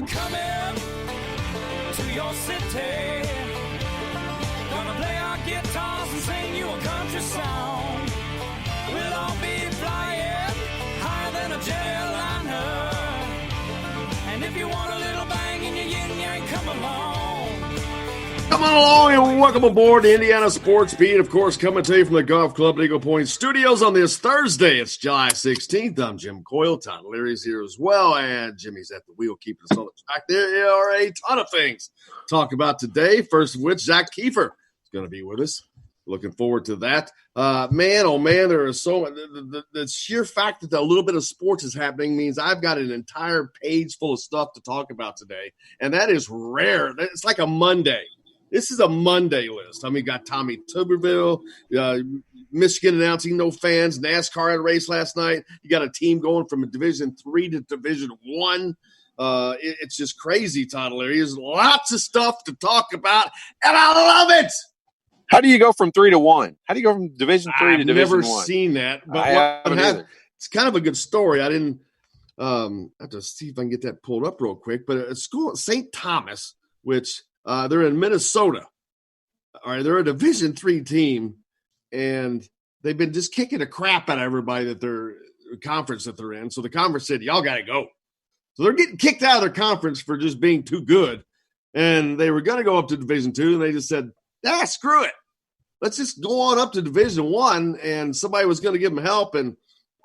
we're coming to your city. Gonna play our guitars and sing you a country song. We'll all be flying higher than a jetliner. And if you want a little bang in your yin-yang, come along. Come on along and welcome aboard the Indiana Sports Beat. Of course, coming to you from the Golf Club at Eagle Point Studios on this Thursday. It's July 16th. I'm Jim Coyle. Todd Leary's here as well, and Jimmy's at the wheel keeping us on the track. There are a ton of things to talk about today, first of which Zach Kiefer is going to be with us. Looking forward to that. Man, oh man, there is so much. The sheer fact that a little bit of sports is happening means I've got an entire page full of stuff to talk about today, and that is rare. It's like a Monday. This is a Monday list. I mean, you got Tommy Tuberville, Michigan announcing no fans, NASCAR had a race last night. You got a team going from Division III to Division I. It's just crazy, Todd Leary. There's lots of stuff to talk about, and I love it. How do you go from 3 to 1? How do you go from Division III to Division I? I've never seen that, but it's kind of a good story. I didn't have to see if I can get that pulled up real quick. But a school at St. Thomas, which they're in Minnesota. All right, they're a Division III team, and they've been just kicking the crap out of everybody that their conference that they're in. So the conference said, y'all got to go. So they're getting kicked out of their conference for just being too good. And they were going to go up to Division II, and they just said, screw it. Let's just go on up to Division I, and somebody was going to give them help, and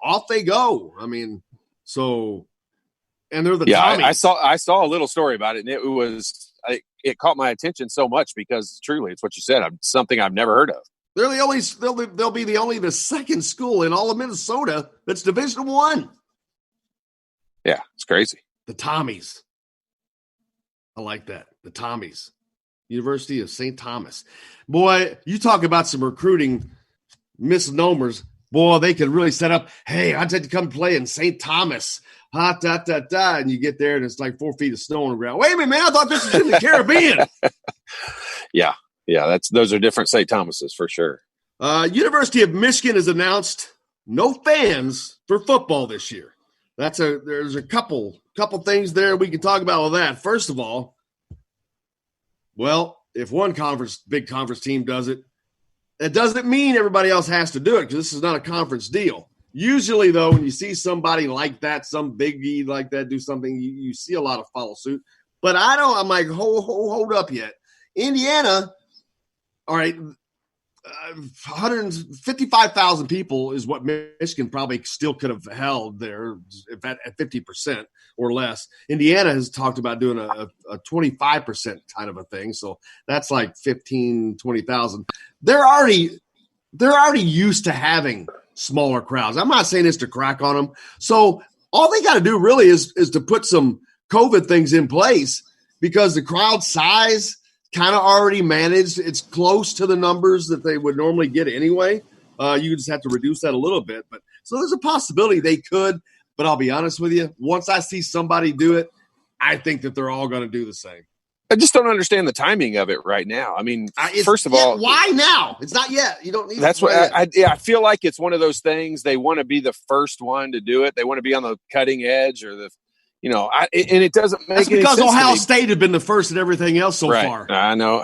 off they go. I mean, so – and they're the Tommies. I saw a little story about it, and it caught my attention so much because truly it's what you said. Something I've never heard of. They'll be the second school in all of Minnesota that's Division I. Yeah, it's crazy. The Tommies. I like that. The Tommies. University of St. Thomas. Boy, you talk about some recruiting misnomers. Boy, they could really set up, hey, I'd like to come play in St. Thomas. And you get there, and it's like 4 feet of snow on the ground. Wait a minute, man, I thought this was in the Caribbean. Yeah, those are different St. Thomases for sure. University of Michigan has announced no fans for football this year. There's a couple things there we can talk about with that. First of all, well, if one big conference team does it, that doesn't mean everybody else has to do it because this is not a conference deal. Usually, though, when you see somebody like that, some biggie like that do something, you see a lot of follow suit. But I'm like, hold up yet. Indiana, all right, 155,000 people is what Michigan probably still could have held there at 50% or less. Indiana has talked about doing a 25% kind of a thing. So that's like 20,000. They're already used to having smaller crowds. I'm not saying this to crack on them. So all they got to do really is to put some COVID things in place because the crowd size kind of already managed. It's close to the numbers that they would normally get anyway. You just have to reduce that a little bit. But so there's a possibility they could, but I'll be honest with you. Once I see somebody do it, I think that they're all going to do the same. I just don't understand the timing of it right now. I mean, first of all, why now? It's not yet. You don't need. That's what I feel like. It's one of those things. They want to be the first one to do it. They want to be on the cutting edge or the. And it doesn't make That's any sense. Because Ohio State had been the first and everything else so far. I know.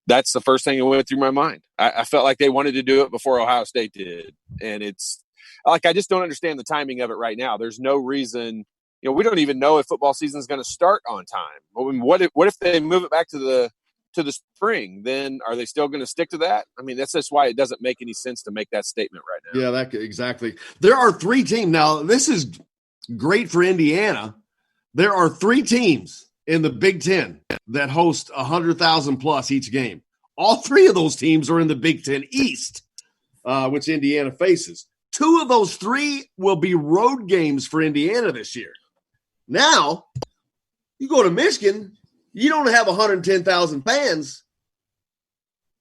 That's the first thing that went through my mind. I felt like they wanted to do it before Ohio State did. And it's like, I just don't understand the timing of it right now. There's no reason, we don't even know if football season is going to start on time. I mean, what if they move it back to the spring? Then are they still going to stick to that? I mean, that's just why it doesn't make any sense to make that statement right now. Yeah, exactly. There are 3 teams. Now, this is great for Indiana. There are 3 teams in the Big Ten that host 100,000 plus each game. All 3 of those teams are in the Big Ten East, which Indiana faces. 2 of those 3 will be road games for Indiana this year. Now, you go to Michigan, you don't have 110,000 fans.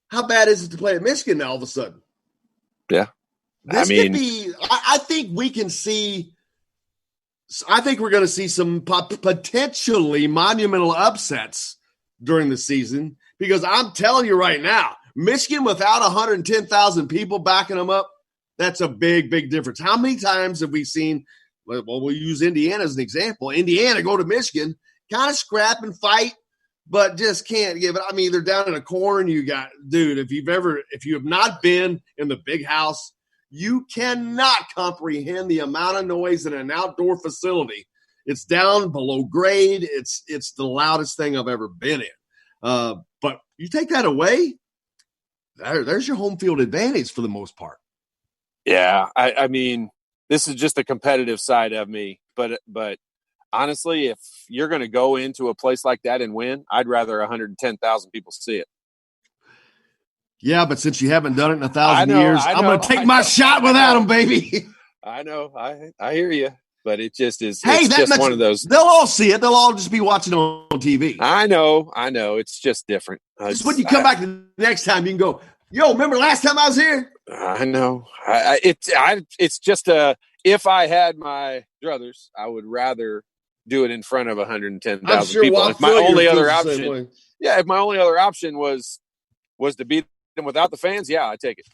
How bad is it to play at Michigan now all of a sudden? Yeah. Could be – I think we can see – I think we're going to see some potentially monumental upsets during the season because I'm telling you right now, Michigan without 110,000 people backing them up, that's a big, big difference. How many times have we seen, well, we'll use Indiana as an example, Indiana go to Michigan kind of scrap and fight, but just can't give it. I mean, they're down in a corner, and you got, dude, if you have not been in the big house, you cannot comprehend the amount of noise in an outdoor facility. It's down below grade. It's the loudest thing I've ever been in. But you take that away, there's your home field advantage for the most part. Yeah, I mean, this is just the competitive side of me. But honestly, if you're going to go into a place like that and win, I'd rather 110,000 people see it. Yeah, but since you haven't done it in 1,000 years, I'm going to take my shot without them, baby. I know. I hear you. But it just is. Hey, it's just one of those. They'll all see it. They'll all just be watching on TV. I know. It's just different. Just when you come back the next time, you can go, yo, remember last time I was here? I know. It's just if I had my druthers, I would rather do it in front of 110,000 people. If my only other option, if my only other option was to beat them without the fans, yeah, I'd take it.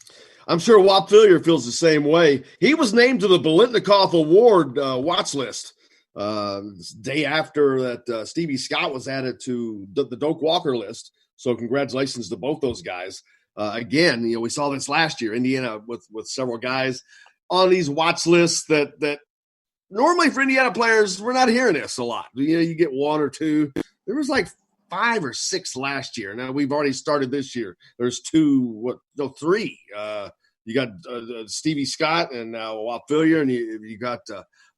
I'm sure Whop Phillier feels the same way. He was named to the Biletnikoff Award watch list day after that Stevie Scott was added to the Doak Walker list. So congratulations to both those guys. Again, we saw this last year, Indiana with several guys on these watch lists that normally for Indiana players, we're not hearing this a lot. You get one or two. There was like 5 or 6 last year. Now we've already started this year. There's 3. You got Stevie Scott and now Whop Phillier, and you got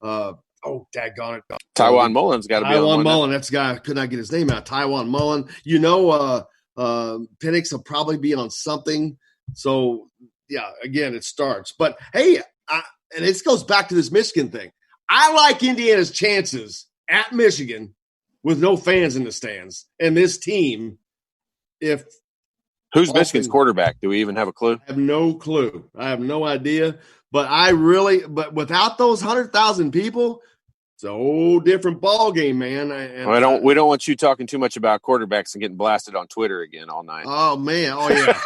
daggone it, Tywone Mullen's got to be Tywone on Mullen. That's the guy. I could not get his name out. Tywone Mullen. Penix will probably be on something. So yeah, again, it starts. But hey, and it goes back to this Michigan thing. I like Indiana's chances at Michigan with no fans in the stands, and this team, who's Michigan's quarterback? Do we even have a clue? I have no clue. I have no idea. But without those 100,000 people, it's a whole different ball game, man. We don't want you talking too much about quarterbacks and getting blasted on Twitter again all night. Oh man. Oh yeah.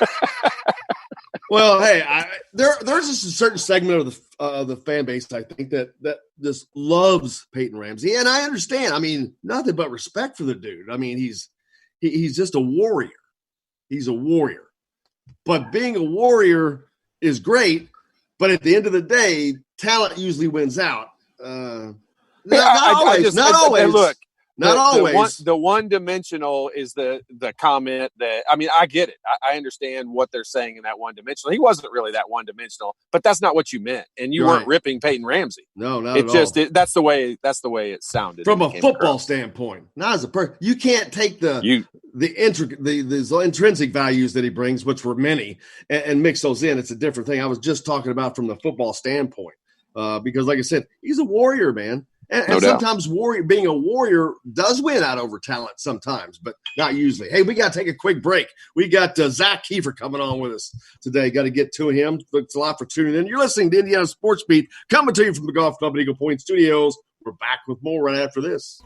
Well, hey, there's just a certain segment of the fan base, I think, that just loves Peyton Ramsey, and I understand. I mean, nothing but respect for the dude. I mean, he's just a warrior. He's a warrior. But being a warrior is great, but at the end of the day, talent usually wins out. Not always. Look, not always. The one-dimensional is the comment that, I mean, I get it. I understand what they're saying in that one-dimensional. He wasn't really that one-dimensional, but that's not what you meant. And you weren't ripping Peyton Ramsey. No, not at all. That's the way it sounded. From a football standpoint, not as a person. You can't take the intrinsic values that he brings, which were many, and mix those in. It's a different thing. I was just talking about from the football standpoint because, like I said, he's a warrior, man. And sometimes being a warrior does win out over talent sometimes, but not usually. Hey, we got to take a quick break. We got Zach Kiefer coming on with us today. Got to get to him. Thanks a lot for tuning in. You're listening to Indiana Sports Beat, coming to you from the Golf Club at Eagle Point Studios. We're back with more right after this.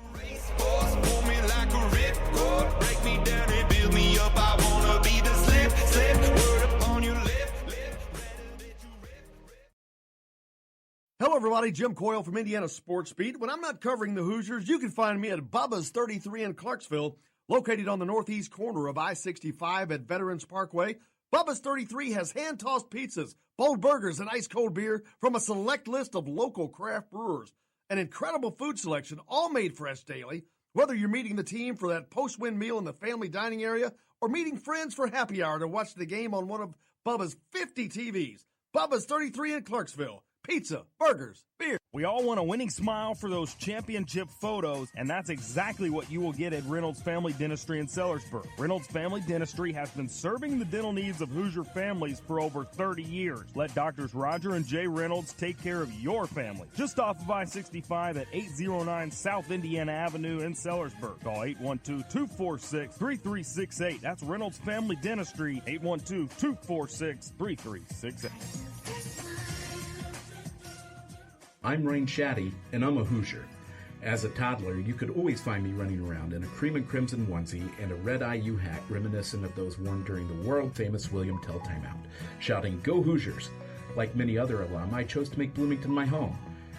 Hello, everybody. Jim Coyle from Indiana Sports Beat. When I'm not covering the Hoosiers, you can find me at Bubba's 33 in Clarksville, located on the northeast corner of I-65 at Veterans Parkway. Bubba's 33 has hand-tossed pizzas, bold burgers, and ice-cold beer from a select list of local craft brewers. An incredible food selection, all made fresh daily. Whether you're meeting the team for that post-win meal in the family dining area or meeting friends for happy hour to watch the game on one of Bubba's 50 TVs. Bubba's 33 in Clarksville. Pizza, burgers, beer. We all want a winning smile for those championship photos, and that's exactly what you will get at Reynolds Family Dentistry in Sellersburg. Reynolds Family Dentistry has been serving the dental needs of Hoosier families for over 30 years. Let Doctors Roger and Jay Reynolds take care of your family. Just off of I-65 at 809 South Indiana Avenue in Sellersburg. Call 812-246-3368. That's Reynolds Family Dentistry, 812-246-3368. I'm Rain Shaddy, and I'm a Hoosier. As a toddler, you could always find me running around in a cream and crimson onesie and a red IU hat reminiscent of those worn during the world-famous William Tell timeout, shouting, "Go Hoosiers!" Like many other alum, I chose to make Bloomington my home.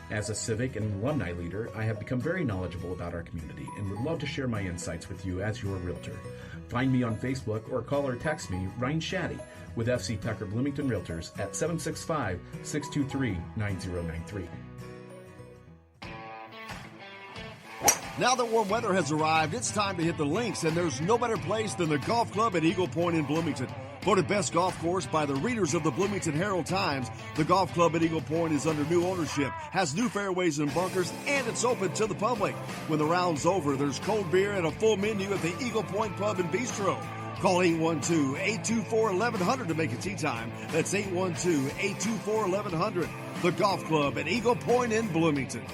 As a civic and alumni leader, I have become very knowledgeable about our community and would love to share my insights with you as your realtor. Find me on Facebook or call or text me, Ryan Shaddy, with FC Tucker Bloomington Realtors at 765-623-9093. Now that warm weather has arrived, it's time to hit the links, and there's no better place than the Golf Club at Eagle Point in Bloomington. Voted best golf course by the readers of the Bloomington Herald-Times, the Golf Club at Eagle Point is under new ownership, has new fairways and bunkers, and it's open to the public. When the round's over, there's cold beer and a full menu at the Eagle Point Pub and Bistro. Call 812-824-1100 to make a tee time. That's 812-824-1100. The Golf Club at Eagle Point in Bloomington.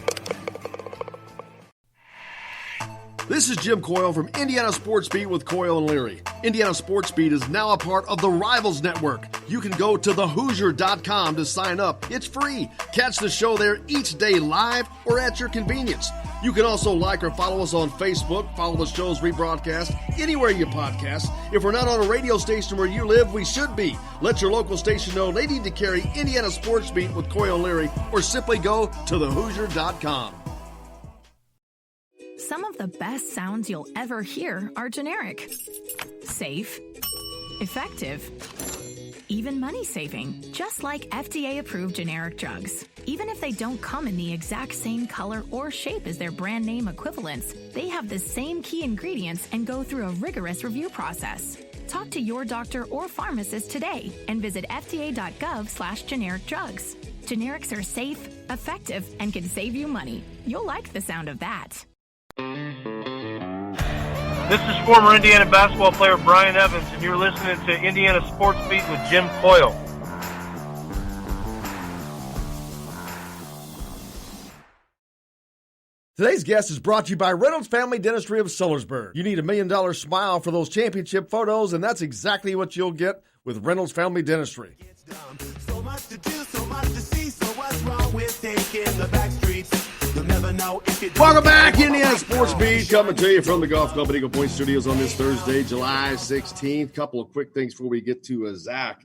This is Jim Coyle from Indiana Sports Beat with Coyle and Leary. Indiana Sports Beat is now a part of the Rivals Network. You can go to thehoosier.com to sign up. It's free. Catch the show there each day live or at your convenience. You can also like or follow us on Facebook, follow the show's rebroadcast anywhere you podcast. If we're not on a radio station where you live, we should be. Let your local station know they need to carry Indiana Sports Beat with Coyle and Leary, or simply go to thehoosier.com. Some of the best sounds you'll ever hear are generic, safe, effective, even money-saving, just like FDA-approved generic drugs. Even if they don't come in the exact same color or shape as their brand name equivalents, they have the same key ingredients and go through a rigorous review process. Talk to your doctor or pharmacist today and visit fda.gov/generic drugs. Generics are safe, effective, and can save you money. You'll like the sound of that. This is former Indiana basketball player Brian Evans, and you're listening to Indiana Sports Beat with Jim Coyle. Today's guest is brought to you by Reynolds Family Dentistry of Sellersburg. You need $1 million smile for those championship photos, and that's exactly what you'll get with Reynolds Family Dentistry. So much to do, so much to see, so what's wrong with taking the back streets? You'll never know if you Welcome back, Indiana Sports Beat, coming to you from the Golf Club at Eagle Point Studios on this Thursday, July 16th. Couple of quick things before we get to Zach.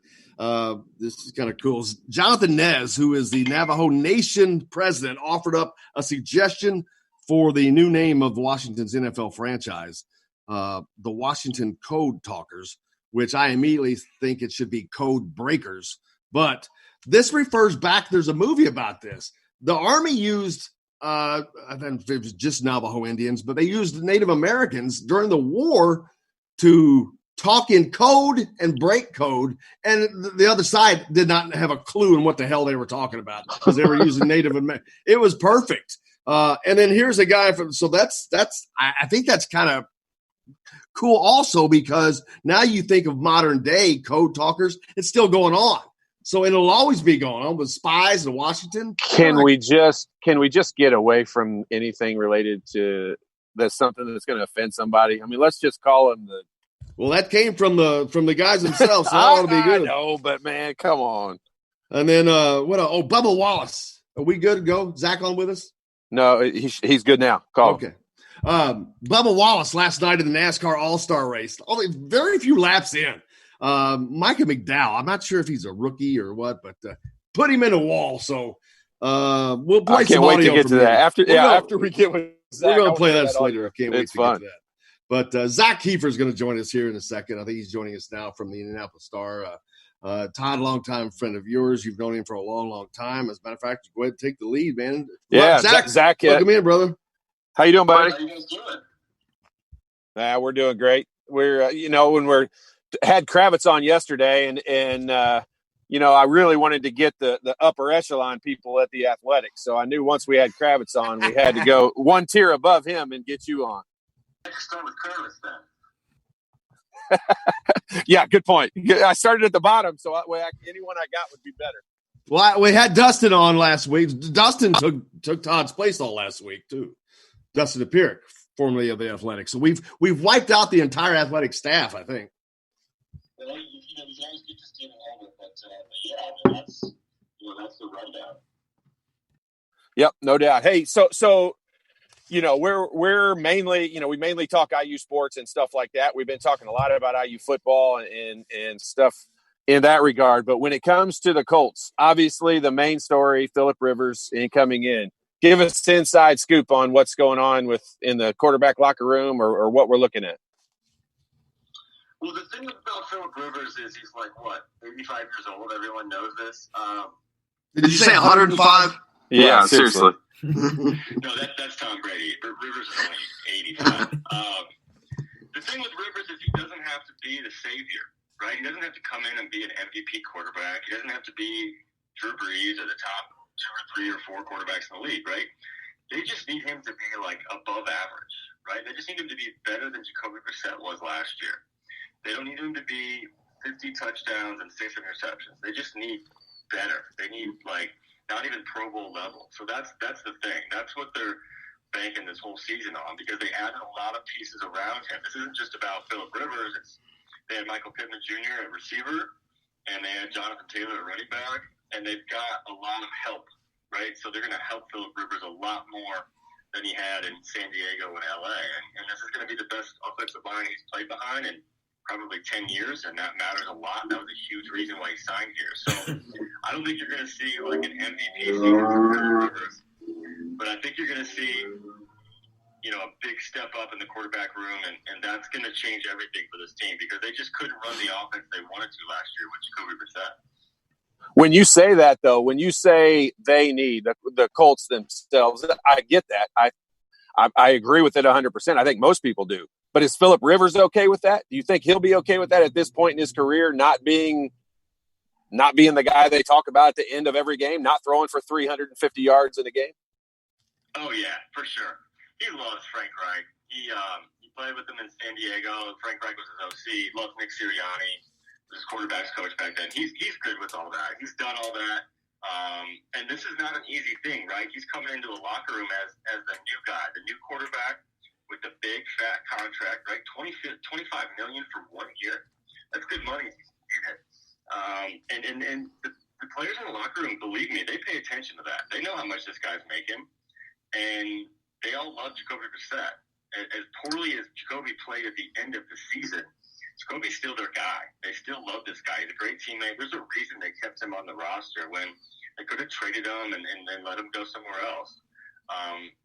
This is kind of cool. Jonathan Nez, who is the Navajo Nation president, offered up a suggestion for the new name of Washington's NFL franchise, the Washington Code Talkers, which I immediately think it should be Code Breakers. But this refers back, there's a movie about this. The Army used I think it was just Navajo Indians, but they used Native Americans during the war to talk in code and break code, and the other side did not have a clue in what the hell they were talking about because they were using Native American. It was perfect. And then here's a guy from. So I think that's kind of cool also because now you think of modern day code talkers, it's still going on. So it'll always be going on with spies in Washington. Can we just get away from anything related to that's something that's going to offend somebody? I mean, let's just call them the. Well, that came from the guys themselves. So that ought to be good. I know, but man, come on. And then Bubba Wallace. Are we good to go? Zach on with us? No, he's good now. Call okay. Bubba Wallace last night in the NASCAR All-Star race. Only very few laps in. Micah McDowell, I'm not sure if he's a rookie or what, but put him in a wall. So we'll play some audio. I can't wait to get to that. After we get with Zach, we're going to play that later. I can't wait to fun. get to that. But Zach Kiefer is going to join us here in a second. I think he's joining us now from the Indianapolis Star. Todd, longtime friend of yours. You've known him for a long, long time. As a matter of fact, go ahead and take the lead, man. Yeah, Zach, welcome in, brother. How you doing, buddy? How you guys doing? We're doing great. We're when we're had Kravitz on yesterday, and I really wanted to get the upper echelon people at the Athletics. So I knew once we had Kravitz on, we had to go one tier above him and get you on. I just start with Kravitz then. Yeah, good point. I started at the bottom, so anyone I got would be better. Well, we had Dustin on last week. Dustin took Todd's place all last week too. Dustin Apiric, formerly of the Athletics. So we've wiped out the entire athletic staff, I think. Well, there's always good to stay in all of it, but yeah, I mean, that's the rundown. Yep, no doubt. Hey, so we're mainly, we mainly talk IU sports and stuff like that. We've been talking a lot about IU football and stuff in that regard. But when it comes to the Colts, obviously the main story, Phillip Rivers coming in. Give us the inside scoop on what's going on in the quarterback locker room or what we're looking at. Well, the thing about Philip Rivers is he's like, 85 years old? Everyone knows this. Did you say 105? Yeah, seriously. No, that's Tom Brady. Rivers is only 85. The thing with Rivers is he doesn't have to be the savior, right? He doesn't have to come in and be an MVP quarterback. He doesn't have to be Drew Brees or the top 2 or 3 or 4 quarterbacks in the league, right? They just need him to be like above average, right? They just need him to be better than Jacoby Brissett was last year. They don't need him to be 50 touchdowns and 6 interceptions. They just need better. They need not even Pro Bowl level. So that's the thing. That's what they're banking this whole season on, because they added a lot of pieces around him. This isn't just about Philip Rivers. They had Michael Pittman Jr. at receiver, and they had Jonathan Taylor at running back, and they've got a lot of help, right? So they're going to help Philip Rivers a lot more than he had in San Diego and LA. And this is going to be the best offensive line he's played behind in probably 10 years, and that matters a lot. That was a huge reason why he signed here. So I don't think you're going to see like an MVP season from Philip Rivers, but I think you're going to see, a big step up in the quarterback room, and that's going to change everything for this team, because they just couldn't run the offense they wanted to last year with Jacoby Brissett. When you say that, though, when you say they need the Colts themselves, I get that. I agree with it 100%. I think most people do. But is Philip Rivers okay with that? Do you think he'll be okay with that at this point in his career, not being the guy they talk about at the end of every game, not throwing for 350 yards in a game? Oh, yeah, for sure. He loves Frank Reich. He played with him in San Diego. Frank Reich was his OC. He loved Nick Sirianni, was his quarterback's coach back then. He's good with all that. He's done all that. And this is not an easy thing, right? He's coming into a locker room as the new guy, the new quarterback with the big fat contract, right? $25 million for 1 year. That's good money. And the players in the locker room, believe me, they pay attention to that. They know how much this guy's making, and they all love Jacoby Brissett. As poorly as Jacoby played at the end of the season, Jacoby's still their guy. They still love this guy. He's a great teammate. There's a reason they kept him on the roster when they could have traded him and then let him go somewhere else.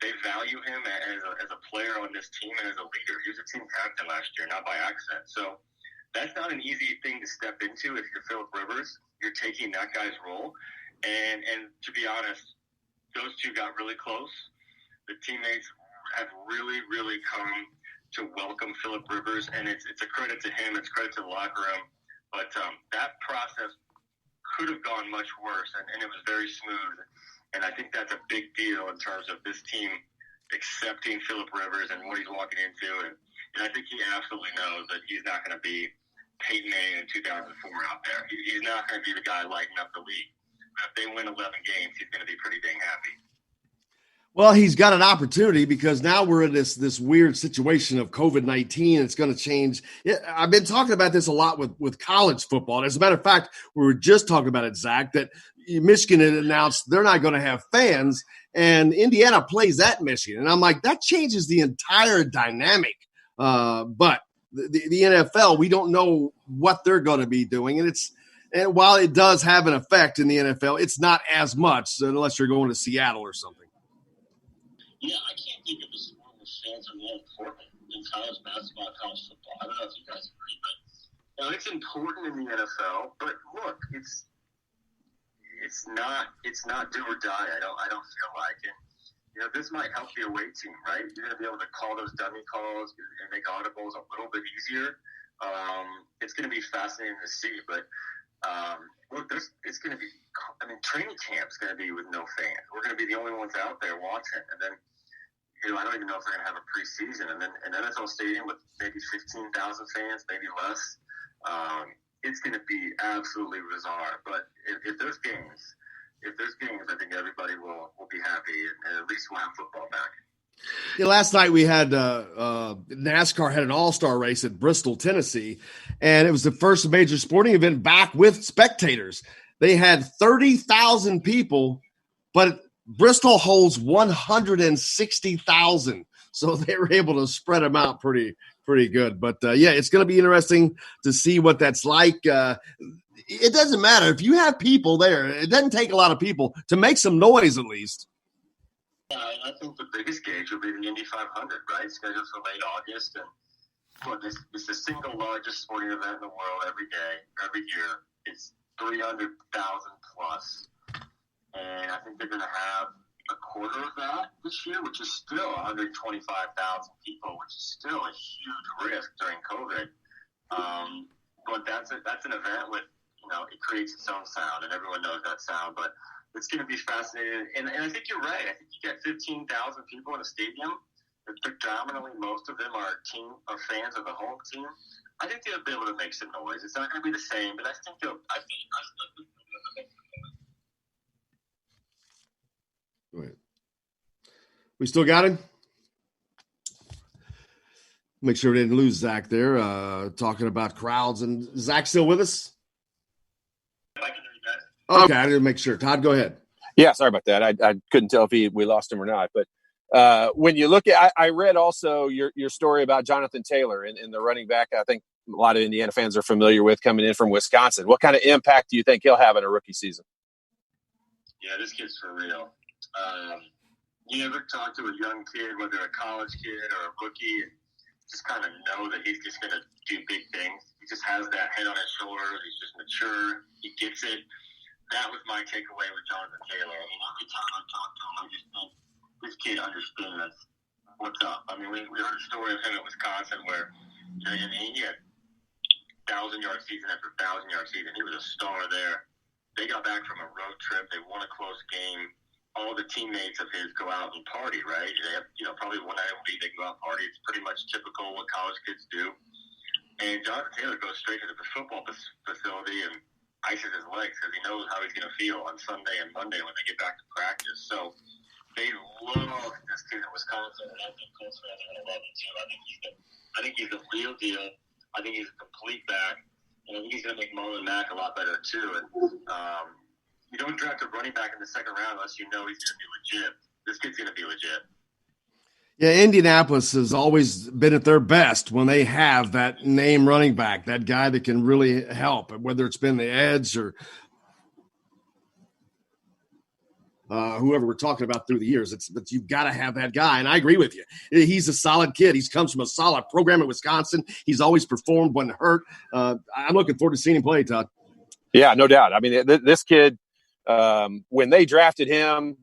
They value him as a player on this team and as a leader. He was a team captain last year, not by accident. So that's not an easy thing to step into if you're Philip Rivers. You're taking that guy's role. And to be honest, those two got really close. The teammates have really, really come to welcome Philip Rivers, and it's a credit to him. It's credit to the locker room. But that process could have gone much worse, and it was very smooth. And I think that's a big deal in terms of this team accepting Philip Rivers and what he's walking into. And I think he absolutely knows that he's not going to be Peyton Manning in 2004 out there. He's not going to be the guy lighting up the league. But if they win 11 games, he's going to be pretty dang happy. Well, he's got an opportunity because now we're in this weird situation of COVID-19. It's going to change. I've been talking about this a lot with college football. And as a matter of fact, we were just talking about it, Zach, that Michigan had announced they're not going to have fans, and Indiana plays at Michigan. And I'm like, that changes the entire dynamic. But the NFL, we don't know what they're going to be doing. And while it does have an effect in the NFL, it's not as much unless you're going to Seattle or something. Yeah, I can't think of a sport where fans are more important in college basketball and college football. I don't know if you guys agree, but it's important in the NFL. But look, it's not do or die. I don't feel like it. This might help the away team, right? You're gonna be able to call those dummy calls and make audibles a little bit easier. It's gonna be fascinating to see, but. Look, it's going to be – training camp's going to be with no fans. We're going to be the only ones out there watching. And then, I don't even know if they're going to have a preseason. And then an NFL stadium with maybe 15,000 fans, maybe less. It's going to be absolutely bizarre. But if there's games, I think everybody will be happy, and at least we'll have football back. Yeah, last night we had NASCAR had an all-star race at Bristol, Tennessee, and it was the first major sporting event back with spectators. They had 30,000 people, but Bristol holds 160,000, so they were able to spread them out pretty good. But, it's going to be interesting to see what that's like. It doesn't matter. If you have people there, it doesn't take a lot of people to make some noise at least. I think the biggest gauge will be the Indy 500, right? Scheduled for late August. And look, it's the single largest sporting event in the world every day, every year. It's 300,000 plus. And I think they're going to have a quarter of that this year, which is still 125,000 people, which is still a huge risk during COVID. But that's an event with, it creates its own sound, and everyone knows that sound. But it's going to be fascinating. And I think you're right. I think you get 15,000 people in a stadium. Predominantly, most of them are fans of the home team. I think they'll be able to make some noise. It's not going to be the same, but I think they'll make Go ahead. We still got him? Make sure we didn't lose Zach there, talking about crowds. And Zach still with us? Okay, I didn't make sure. Todd, go ahead. Yeah, sorry about that. I couldn't tell if we lost him or not. But when you look at, I read also your story about Jonathan Taylor and the running back. I think a lot of Indiana fans are familiar with, coming in from Wisconsin. What kind of impact do you think he'll have in a rookie season? Yeah, this kid's for real. You ever talk to a young kid, whether a college kid or a rookie, and just kind of know that he's just going to do big things? He just has that head on his shoulders. He's just mature. He gets it. That was my takeaway with Jonathan Taylor. I mean, every time I talk to him, I just think this kid understands what's up. I mean, we heard a story of him at Wisconsin where he had 1,000-yard season after 1,000-yard season. He was a star there. They got back from a road trip. They won a close game. All the teammates of his go out and party, right? They have, probably one night a week they go out and party. It's pretty much typical what college kids do. And Jonathan Taylor goes straight to the football facility and ices his legs because he knows how he's going to feel on Sunday and Monday when they get back to practice. So they love this kid in Wisconsin, and I think Colts fans are going to love him too. I think he's the real deal. I think he's a complete back, and I think he's going to make Marlon Mack a lot better too. And you don't draft a running back in the second round unless you know he's going to be legit. This kid's going to be legit. Yeah, Indianapolis has always been at their best when they have that name running back, that guy that can really help, whether it's been the edge or whoever we're talking about through the years. But you've got to have that guy, and I agree with you. He's a solid kid. He comes from a solid program at Wisconsin. He's always performed when hurt. I'm looking forward to seeing him play, Todd. Yeah, no doubt. I mean, this kid, when they drafted him,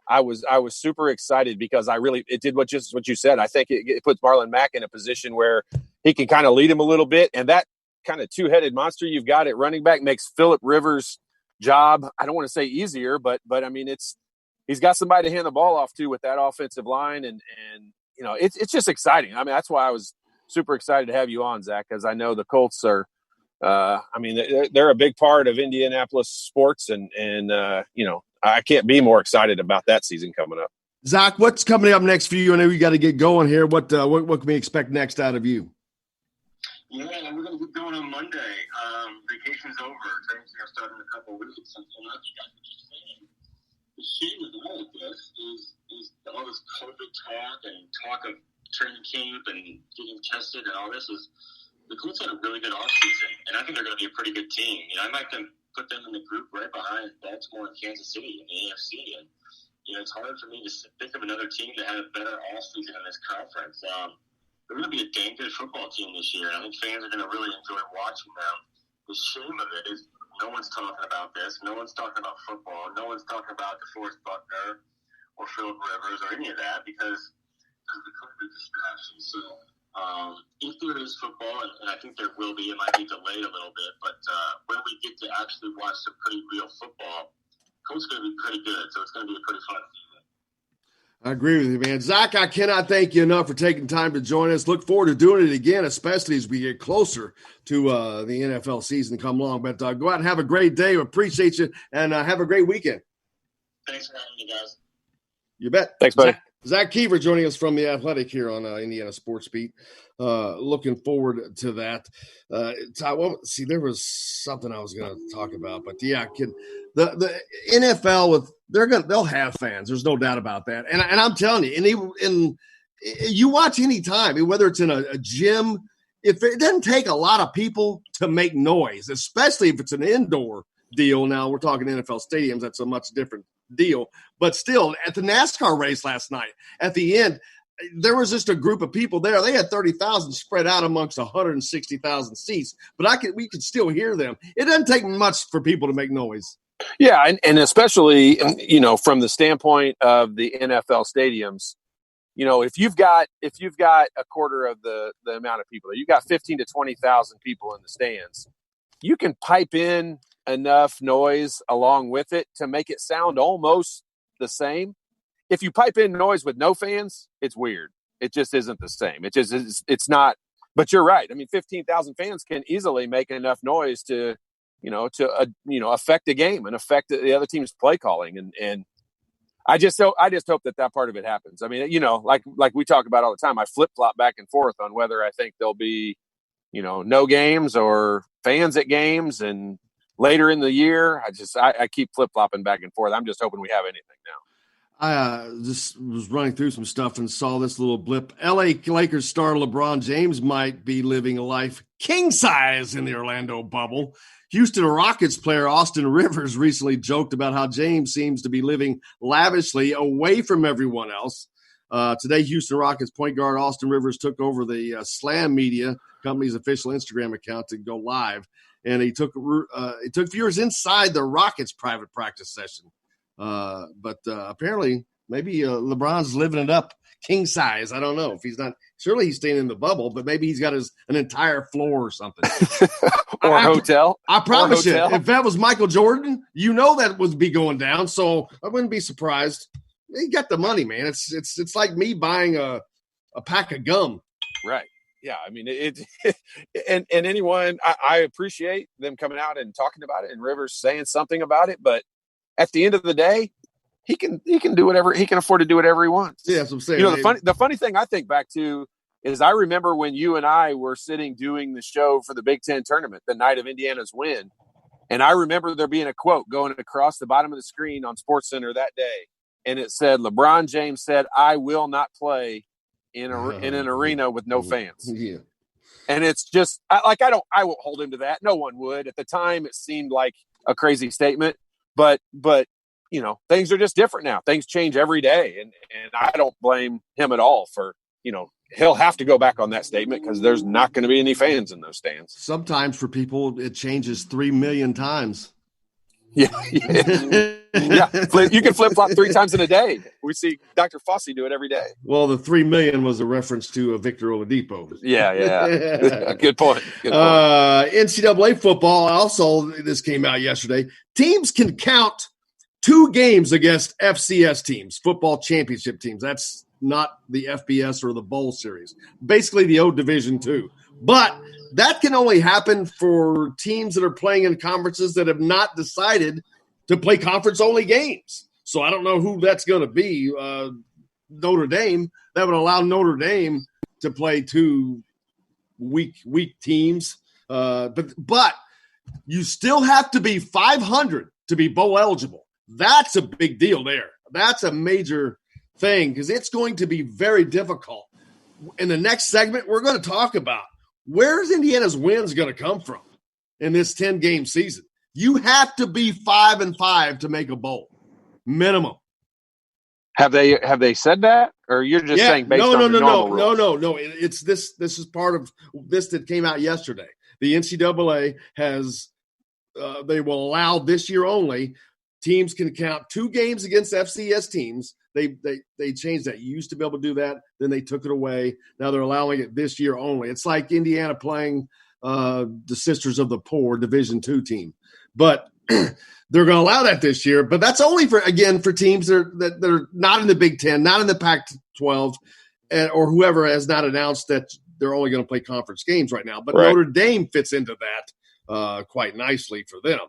I was super excited because it did what you said. I think it puts Marlon Mack in a position where he can kind of lead him a little bit, and that kind of two-headed monster you've got at running back makes Phillip Rivers' job, I don't want to say easier, but I mean he's got somebody to hand the ball off to with that offensive line, and it's just exciting. I mean, that's why I was super excited to have you on, Zach, because I know the Colts are. They're a big part of Indianapolis sports, and I can't be more excited about that season coming up. Zach, what's coming up next for you? I know you got to get going here. What can we expect next out of you? Yeah, we're going to get going on Monday. Vacation's over. Training's going to start in a couple of weeks. And like you guys were just saying, the shame with all of this is all this COVID talk of training camp and getting tested and all this is the Colts had a really good offseason, and I think they're going to be a pretty good team. I might put them in the group right behind Baltimore and Kansas City in the AFC. And, it's hard for me to think of another team that had a better offseason in this conference. They're going to be a dang good football team this year. I think fans are going to really enjoy watching them. The shame of it is no one's talking about this. No one's talking about football. No one's talking about DeForest Buckner or Phillip Rivers or any of that because of the COVID distraction. So if there is football, and I think there will be, it might be delayed a little bit, but when we get to actually watch some pretty real football, Colts going to be pretty good. So it's going to be a pretty fun season. I agree with you, man. Zach, I cannot thank you enough for taking time to join us. Look forward to doing it again, especially as we get closer to the NFL season come along. But go out and have a great day. Appreciate you, and have a great weekend. Thanks for having me, guys. You bet. Thanks, buddy. Zach Keefer joining us from The Athletic here on Indiana Sports Beat. Looking forward to that. There was something I was going to talk about, but yeah, the NFL they'll have fans. There's no doubt about that. And I'm telling you, and you watch any time, whether it's in a gym, if it doesn't take a lot of people to make noise, especially if it's an indoor deal. Now we're talking NFL stadiums. That's a much different deal. But still, at the NASCAR race last night, at the end, there was just a group of people there. They had 30,000 spread out amongst 160,000 seats, but we could still hear them. It doesn't take much for people to make noise. Yeah, and especially, from the standpoint of the NFL stadiums, if you've got a quarter of the amount of people, you've got 15 to 20,000 people in the stands, you can pipe in enough noise along with it to make it sound almost the same. If you pipe in noise with no fans, it's weird. It just isn't the same. It's not. But you're right. I mean, 15,000 fans can easily make enough noise to affect a game and affect the other team's play calling. And I just hope that part of it happens. I mean, like we talk about all the time, I flip flop back and forth on whether I think there'll be, no games or fans at games. And later in the year, I keep flip flopping back and forth. I'm just hoping we have anything now. I just was running through some stuff and saw this little blip. LA Lakers star LeBron James might be living a life king size in the Orlando bubble. Houston Rockets player Austin Rivers recently joked about how James seems to be living lavishly away from everyone else. Today, Houston Rockets point guard Austin Rivers took over the Slam Media company's official Instagram account to go live, and he took viewers inside the Rockets' private practice session. But apparently, maybe LeBron's living it up king size. I don't know if he's not. Surely he's staying in the bubble, but maybe he's got an entire floor or something. Or hotel. I promise you, if that was Michael Jordan, that would be going down. So I wouldn't be surprised. He got the money, man. It's like me buying a pack of gum. Right. Yeah. I mean, and anyone, I appreciate them coming out and talking about it and Rivers saying something about it, but at the end of the day, he can do whatever he can afford to do whatever he wants. Yeah, that's what I'm saying. The funny thing I think back to is I remember when you and I were sitting doing the show for the Big Ten tournament the night of Indiana's win, and I remember there being a quote going across the bottom of the screen on SportsCenter that day, and it said, "LeBron James said, I will not play in an arena with no fans." Yeah, and it's just I won't hold him to that. No one would. At the time, it seemed like a crazy statement. But things are just different now. Things change every day. And I don't blame him at all for, he'll have to go back on that statement because there's not going to be any fans in those stands. Sometimes for people, it changes 3 million times. Yeah. Yeah. You can flip flop 3 times in a day. We see Dr. Fossey do it every day. Well, the 3 million was a reference to Victor Oladipo. Yeah. Good point. NCAA football, also, this came out yesterday. Teams can count 2 games against FCS teams, football championship teams. That's not the FBS or the bowl series. Basically the old Division II. But that can only happen for teams that are playing in conferences that have not decided to play conference-only games. So I don't know who that's going to be. Notre Dame, that would allow Notre Dame to play 2 weak teams. But you still have to be 500 to be bowl eligible. That's a big deal there. That's a major thing because it's going to be very difficult. In the next segment, we're going to talk about where's Indiana's wins going to come from in this 10-game season. You have to be 5-5 to make a bowl, minimum. Have they said that, or you're just saying based on the normal rules? No. It's this. This is part of this that came out yesterday. The NCAA has they will allow this year only. Teams can count 2 games against FCS teams. They changed that. You used to be able to do that. Then they took it away. Now they're allowing it this year only. It's like Indiana playing the Sisters of the Poor Division II team. But they're going to allow that this year. But that's only for teams that are not in the Big Ten, not in the Pac-12, or whoever has not announced that they're only going to play conference games right now. But right. Notre Dame fits into that quite nicely for them.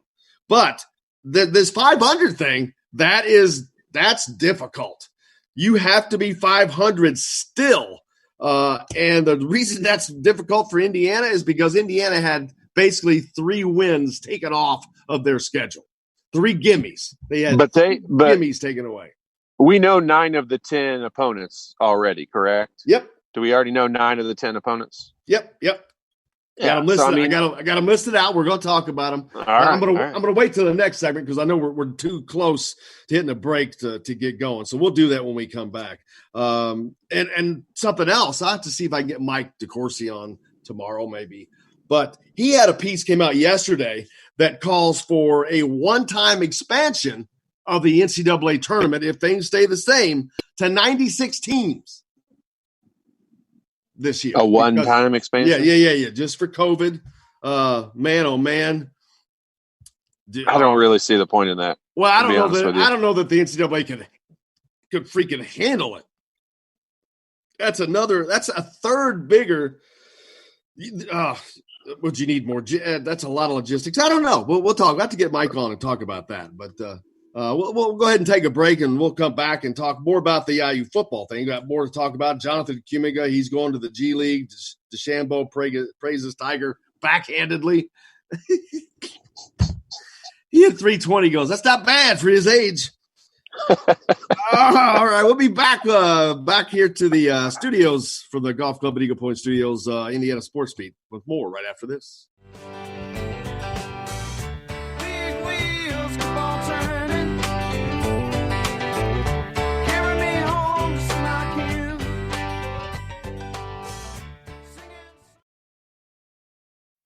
But this 500 thing, that's difficult. You have to be 500 still. And the reason that's difficult for Indiana is because Indiana had basically 3 wins taken off of their schedule. 3 gimmies. They had gimmies taken away. We know 9 of the 10 opponents already, correct? Yep. Do we already know 9 of the 10 opponents? Yep. Yeah, I got them listed out. We're going to talk about them. I'm going to wait till the next segment because I know we're too close to hitting a break to get going. So we'll do that when we come back. And something else, I have to see if I can get Mike DeCourcy on tomorrow, maybe. But he had a piece came out yesterday that calls for a one-time expansion of the NCAA tournament if things stay the same to 96 teams. This year, a one-time expansion. Yeah. Just for COVID, man, oh man. I don't really see the point in that. Well, I don't know that the NCAA could freaking handle it. That's a third bigger. Would you need more? That's a lot of logistics. I don't know. We'll talk. We'll have to get Mike on and talk about that. But we'll go ahead and take a break, and we'll come back and talk more about the IU football thing. Got more to talk about. Jonathan Kuminga, he's going to the G League. DeChambeau praises Tiger backhandedly. He had 320 goals. That's not bad for his age. All right, we'll be back here to the studios for the Golf Club at Eagle Point Studios, Indiana Sports Beat, with more right after this. Big wheels keep on turning. Carry me home just like you.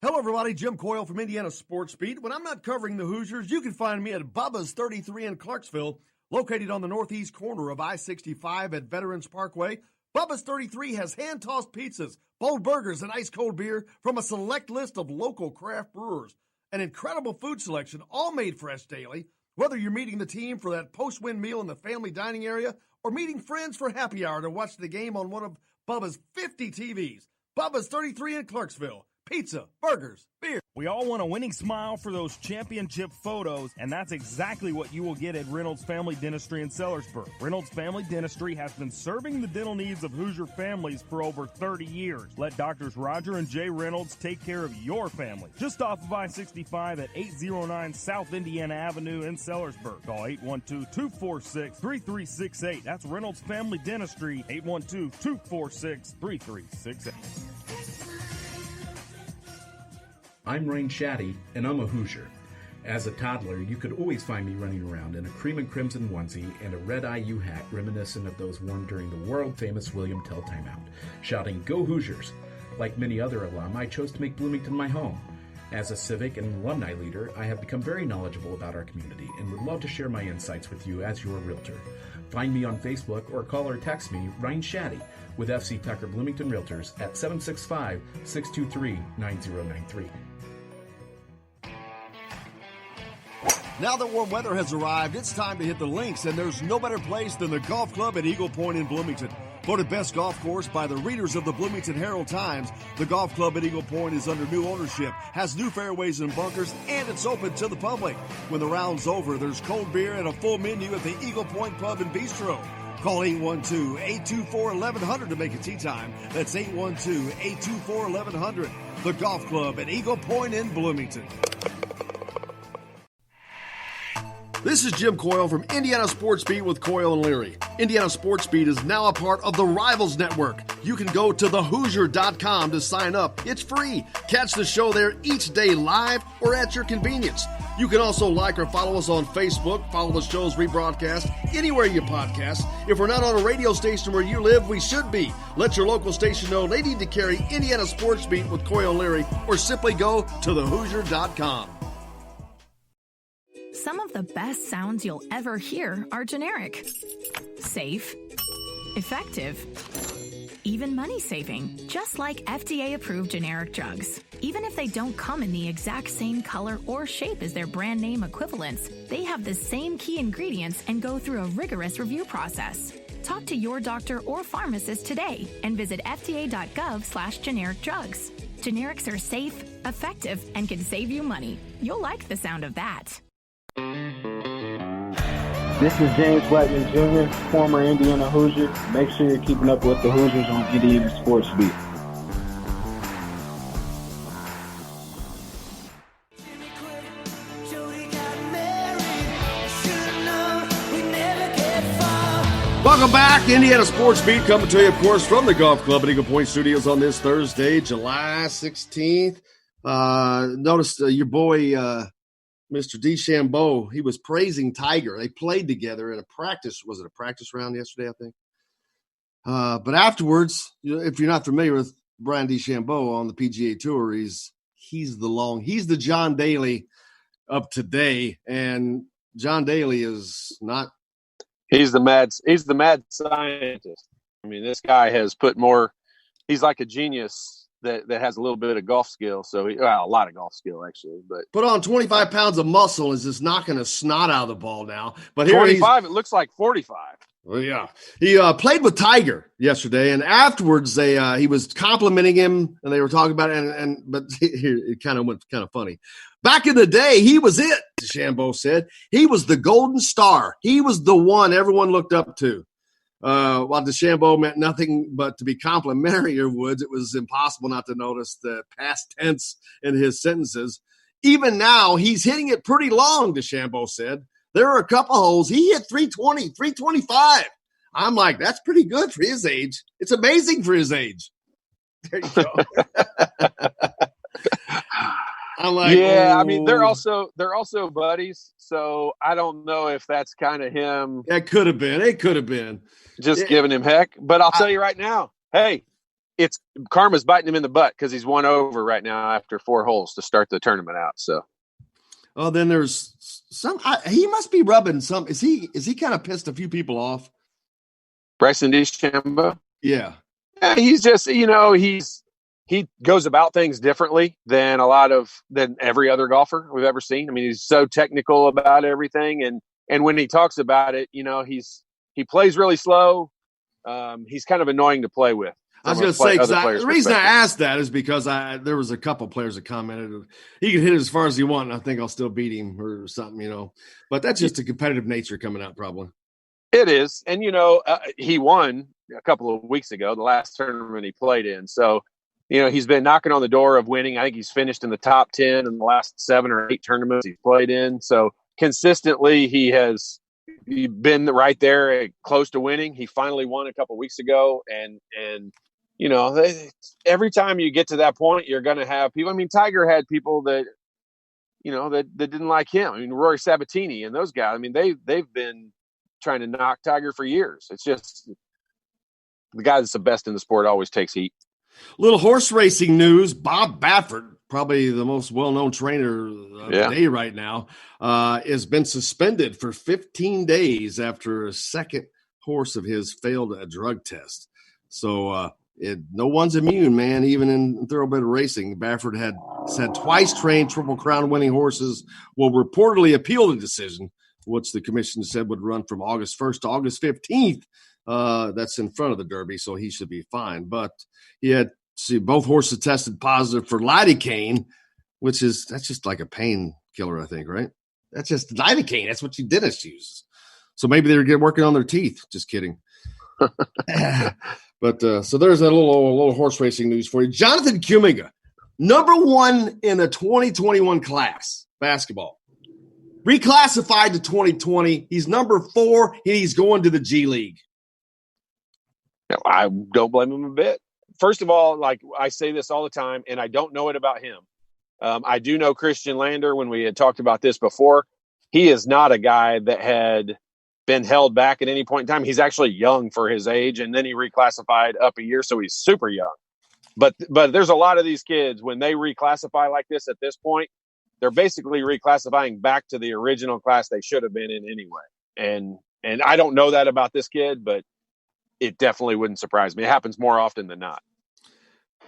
Hello, everybody. Jim Coyle from Indiana Sports Beat. When I'm not covering the Hoosiers, you can find me at Bubba's 33 in Clarksville, located on the northeast corner of I-65 at Veterans Parkway. Bubba's 33 has hand-tossed pizzas, bold burgers, and ice-cold beer from a select list of local craft brewers. An incredible food selection, all made fresh daily. Whether you're meeting the team for that post-win meal in the family dining area or meeting friends for happy hour to watch the game on one of Bubba's 50 TVs. Bubba's 33 in Clarksville. Pizza, burgers, beer. We all want a winning smile for those championship photos, and that's exactly what you will get at Reynolds Family Dentistry in Sellersburg. Reynolds Family Dentistry has been serving the dental needs of Hoosier families for over 30 years. Let Doctors Roger and Jay Reynolds take care of your family. Just off of I-65 at 809 South Indiana Avenue in Sellersburg. Call 812-246-3368. That's Reynolds Family Dentistry, 812-246-3368. I'm Rain Shaddy, and I'm a Hoosier. As a toddler, you could always find me running around in a cream and crimson onesie and a red IU hat reminiscent of those worn during the world-famous William Tell timeout, shouting, "Go Hoosiers!" Like many other alum, I chose to make Bloomington my home. As a civic and alumni leader, I have become very knowledgeable about our community and would love to share my insights with you as your realtor. Find me on Facebook or call or text me, Ryan Shaddy, with FC Tucker Bloomington Realtors at 765-623-9093. Now that warm weather has arrived, it's time to hit the links, and there's no better place than the Golf Club at Eagle Point in Bloomington. Voted best golf course by the readers of the Bloomington Herald-Times, the Golf Club at Eagle Point is under new ownership, has new fairways and bunkers, and it's open to the public. When the round's over, there's cold beer and a full menu at the Eagle Point Pub and Bistro. Call 812-824-1100 to make a tee time. That's 812-824-1100. The Golf Club at Eagle Point in Bloomington. This is Jim Coyle from Indiana Sports Beat with Coyle and Leary. Indiana Sports Beat is now a part of the Rivals Network. You can go to thehoosier.com to sign up. It's free. Catch the show there each day live or at your convenience. You can also like or follow us on Facebook, follow the show's rebroadcast anywhere you podcast. If we're not on a radio station where you live, we should be. Let your local station know they need to carry Indiana Sports Beat with Coyle and Leary, or simply go to thehoosier.com. Some of the best sounds you'll ever hear are generic, safe, effective, even money-saving, just like FDA-approved generic drugs. Even if they don't come in the exact same color or shape as their brand name equivalents, they have the same key ingredients and go through a rigorous review process. Talk to your doctor or pharmacist today and visit fda.gov/generic drugs. Generics are safe, effective, and can save you money. You'll like the sound of that. This is James Blackman Jr., former Indiana Hoosier. Make sure you're keeping up with the Hoosiers on Indiana Sports Beat. Welcome back. Indiana Sports Beat coming to you, of course, from the Golf Club at Eagle Point Studios on this Thursday, July 16th. Noticed your boy, Mr. DeChambeau, he was praising Tiger. They played together in a practice. Was it a practice round yesterday, I think? But afterwards, if you're not familiar with Brian DeChambeau on the PGA Tour, he's the John Daly of today, and John Daly is not. He's the mad scientist. I mean, this guy has put more. He's like a genius that has a little bit of golf skill. So a lot of golf skill actually, but put on 25 pounds of muscle is just knocking a snot out of the ball now. But 25, it looks like 45. Well, yeah, he played with Tiger yesterday, and afterwards he was complimenting him, and they were talking about it. But it kind of went kind of funny. Back in the day, he was it. DeChambeau said he was the golden star. He was the one everyone looked up to. While DeChambeau meant nothing but to be complimentary of Woods, it was impossible not to notice the past tense in his sentences. Even now, he's hitting it pretty long, DeChambeau said. There are a couple holes. He hit 320, 325. I'm like, that's pretty good for his age. It's amazing for his age. There you go. I'm like, yeah, I mean, they're also buddies. So I don't know if that's kind of him. That could have been. It could have been. Just giving him heck. But I'll tell you right now, hey, it's karma's biting him in the butt because he's 1 over right now after 4 holes to start the tournament out. So. Oh, then there's he must be rubbing some. Is he kind of pissed a few people off? Bryson DeChambeau? Yeah. He's just, he goes about things differently than every other golfer we've ever seen. I mean, he's so technical about everything. And when he talks about it, he plays really slow. He's kind of annoying to play with. I was going to say, the reason I asked that is because there was a couple players that commented he can hit it as far as he wants, and I think I'll still beat him or something, But that's just a competitive nature coming out, probably. It is, and he won a couple of weeks ago, the last tournament he played in. So, he's been knocking on the door of winning. I think he's finished in the top 10 in the last 7 or 8 tournaments he's played in. So consistently, he's been right there, close to winning. He finally won a couple of weeks ago, and. Every time you get to that point, you're going to have people. I mean, Tiger had people that, that didn't like him. I mean, Rory Sabatini and those guys. I mean, they've been trying to knock Tiger for years. It's just the guy that's the best in the sport always takes heat. Little horse racing news. Bob Baffert, probably the most well-known trainer of the day right now, has been suspended for 15 days after a second horse of his failed a drug test. So, no one's immune, man, even in thoroughbred racing. Baffert had said twice trained Triple Crown winning horses will reportedly appeal the decision, which the commission said would run from August 1st to August 15th. That's in front of the Derby, so he should be fine. But both horses tested positive for lidocaine, that's just like a painkiller, I think, right? That's just lidocaine. That's what dentist uses. So maybe they're working on their teeth. Just kidding. But so there's a little horse racing news for you. Jonathan Kuminga, number 1 in the 2021 class, basketball. Reclassified to 2020. He's number 4, and he's going to the G League. I don't blame him a bit. First of all, like I say this all the time, and I don't know it about him. I do know Christian Lander when we had talked about this before. He is not a guy that had been held back at any point in time. He's actually young for his age, and then he reclassified up a year, so he's super young. But there's a lot of these kids, when they reclassify like this at this point, they're basically reclassifying back to the original class they should have been in anyway. And I don't know that about this kid, but it definitely wouldn't surprise me. It happens more often than not.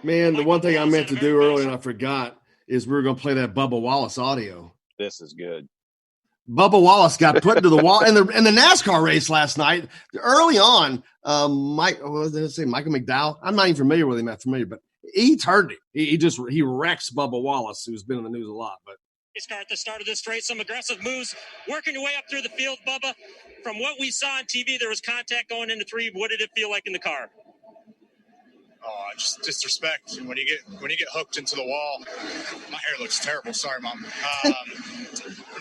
Man, the one thing I meant to do earlier and I forgot is we were going to play that Bubba Wallace audio. This is good. Bubba Wallace got put into the wall in the NASCAR race last night. Early on, Michael McDowell. I'm not even familiar with him. I'm familiar, but he turned it. He wrecks Bubba Wallace, who's been in the news a lot. But at the start of this race, some aggressive moves, working your way up through the field, Bubba. From what we saw on TV, there was contact going into 3. What did it feel like in the car? Oh, just disrespect. When you get hooked into the wall, my hair looks terrible. Sorry, Mom. When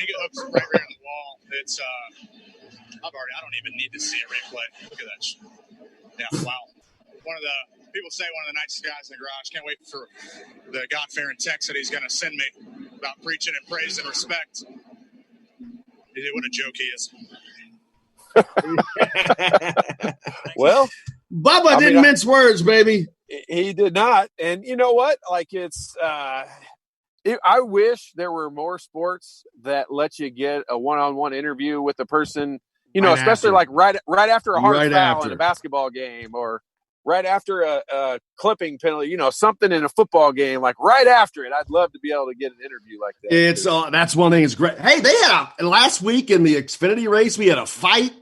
you get hooked right in the wall, I don't even need to see a replay. Look at that. Yeah, wow. People say one of the nicest guys in the garage. Can't wait for the God-fearing text that he's going to send me about preaching and praise and respect. What a joke he is. Well, Bubba didn't mince words, baby. He did not. And you know what? Like I wish there were more sports that let you get a one-on-one interview with a person, especially like right after a hard foul in a basketball game, or right after a clipping penalty, something in a football game, like right after it. I'd love to be able to get an interview like that. That's one thing. It's great. Hey, they had last week in the Xfinity race, we had a fight.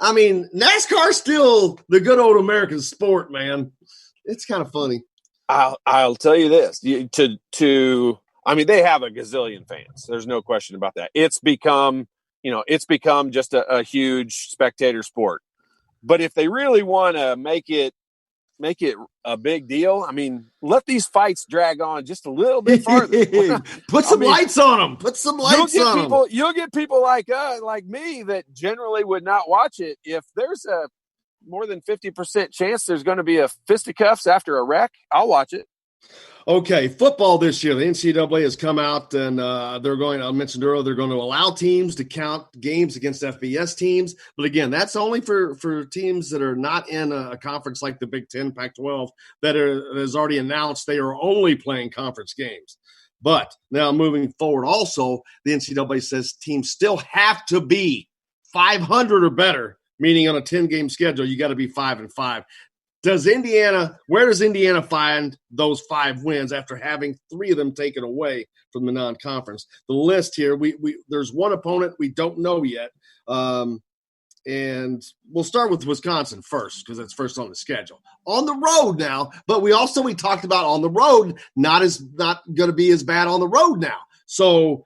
I mean, NASCAR's still the good old American sport, man. It's kind of funny. I'll tell you this. I mean, they have a gazillion fans. There's no question about that. It's become just a huge spectator sport. But if they really want to make it a big deal, I mean, let these fights drag on just a little bit farther. Put some lights on them. Put some lights on them. You'll get people like me that generally would not watch it. If there's a more than 50% chance there's going to be a fisticuffs after a wreck, I'll watch it. Okay, football this year. The NCAA has come out and they're going, I mentioned earlier, they're going to allow teams to count games against FBS teams. But again, that's only for teams that are not in a conference like the Big Ten, Pac-12, that has already announced they are only playing conference games. But now moving forward, also, the NCAA says teams still have to be 500 or better, meaning on a 10-game schedule, you got to be 5-5. Where does Indiana find those 5 wins after having 3 of them taken away from the non-conference? The list here, there's one opponent we don't know yet, and we'll start with Wisconsin first because that's first on the schedule. On the road now, but we talked about on the road, not going to be as bad on the road now. So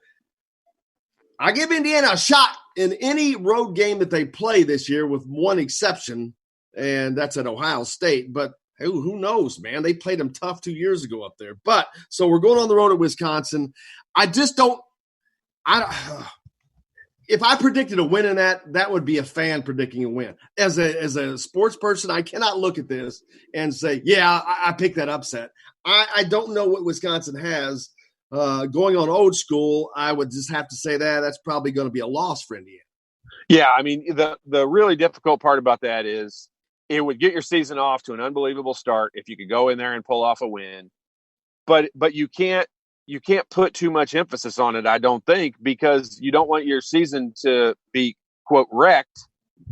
I give Indiana a shot in any road game that they play this year with one exception, and that's at Ohio State. But who knows, man? They played them tough 2 years ago up there. But so we're going on the road at Wisconsin. If I predicted a win in that would be a fan predicting a win. As a sports person, I cannot look at this and say, yeah, I picked that upset. I don't know what Wisconsin has. Going on old school, I would just have to say that's probably going to be a loss for Indiana. Yeah, I mean, the really difficult part about that is it would get your season off to an unbelievable start if you could go in there and pull off a win. But you can't put too much emphasis on it, I don't think, because you don't want your season to be, quote, wrecked